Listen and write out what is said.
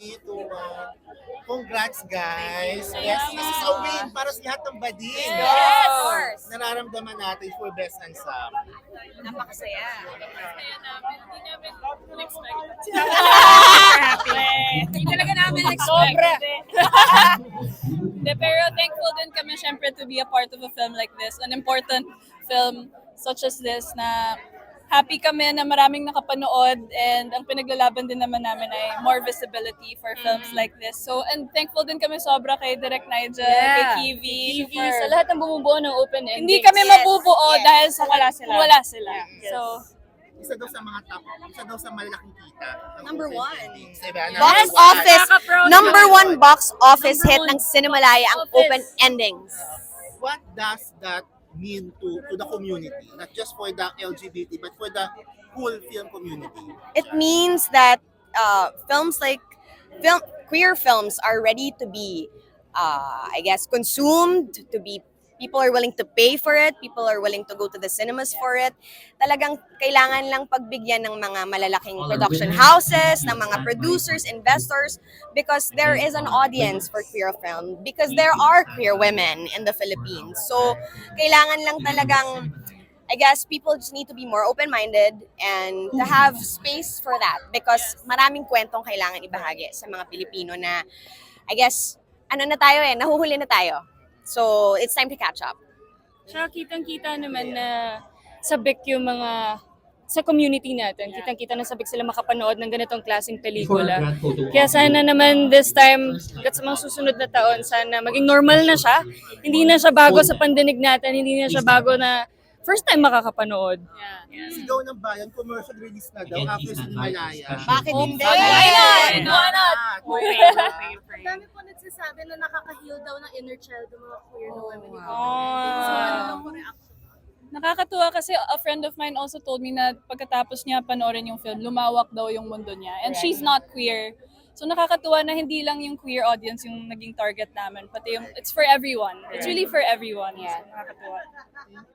Dito, congrats guys. Yes, this is a win para sa lahat ng bading. Yes, of course. Nararamdaman natin for best ensemble. Napakasaya. Kaya namin, hindi namin expect. Hindi talaga namin expect. Sobra. Pero thankful din kami syempre to be a part of a film like this. An important film such as this na happy kami na maraming nakapanood and ang pinaglalaban din naman namin ay more visibility for films like this. So, and thankful din kami sobra kay Direk Nigel, kay Kiwi, sa lahat ng bumubuo ng open ending. Hindi kami mabubuo dahil sa wala sila. So, Isa daw sa mga top, isa daw sa malaking kita. Number one. Diba? Box Number one. office, number one box office hit ng Cinemalaya ang Open Endings. What does that mean to the community? Not just for the LGBT, but for the whole film community. It means that queer films are ready to be, I guess, consumed, to be. People are willing to pay for it. People are willing to go to the cinemas for it. Talagang kailangan lang pagbigyan ng mga malalaking production houses, ng mga producers, investors, because there is an audience for queer film. Because there are queer women in the Philippines. So, kailangan lang talagang, I guess, people just need to be more open-minded and to have space for that. Because maraming kwentong kailangan ibahagi sa mga Pilipino na, I guess, nahuhuli na tayo. So, it's time to catch up. Tsaka kitang-kita naman na sabik yung mga sa community natin. Kitang-kita na sabik sila makapanood ng ganitong klaseng pelikula. Kaya sana naman this time, at sa mga susunod na taon, sana maging normal na siya. Hindi na siya bago sa pandinig natin, hindi na siya bago na first time makakapanood. Sigaw ng Bayan, commercial release na daw after sa Himalaya. Bakit hindi? Why not? Ang dami po nagsasabi na nakaka-heal daw ng inner child ng mga queer na women. So, Ano po reaction? nakakatuwa kasi a friend of mine also told me na pagkatapos niya panoorin yung film, lumawak daw yung mundo niya. And she's not queer. So nakakatuwa na hindi lang yung queer audience yung naging target namin, pati yung it's for everyone. It's really for everyone. Yeah, nakakatuwa.